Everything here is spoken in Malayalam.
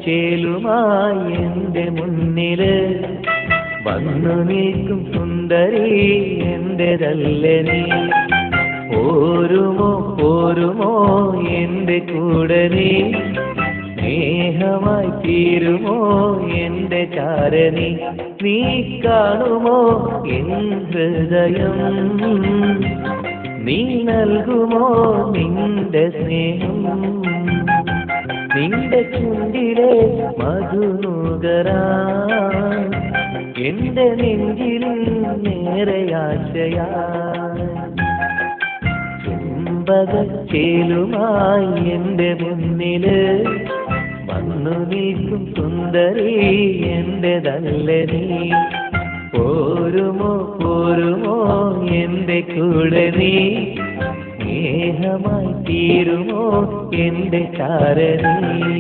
ചേലുമായി എൻ്റെ മുന്നില് വന്നു നിൽക്കും സുന്ദരി എന്റേതല്ലേ നീ. പോരുമോ പോരുമോ എൻ്റെ കൂടെ നീ, സ്നേഹമായി തീരുമോ എൻ്റെ ചാരണി. നീ കാണുമോ എൻ ഹൃദയം, നീ നൽകുമോ നിന്റെ സ്നേഹം. നിന്റെ ചുണ്ടിലെ മധുനുകരാൻ എന്റെ നെഞ്ചിൽ നേരെ ആശയായി. ചെമ്പകച്ചേലുമായി എൻ്റെ മുന്നില് വന്നു നിൽക്കും സുന്ദരി എന്റേതല്ലേ നീ. പോരുമോ പോരുമോ എൻ്റെ കൂടെ നീ, സ്നേഹമായി തീരുമോ എൻ്റെ ചാരണി.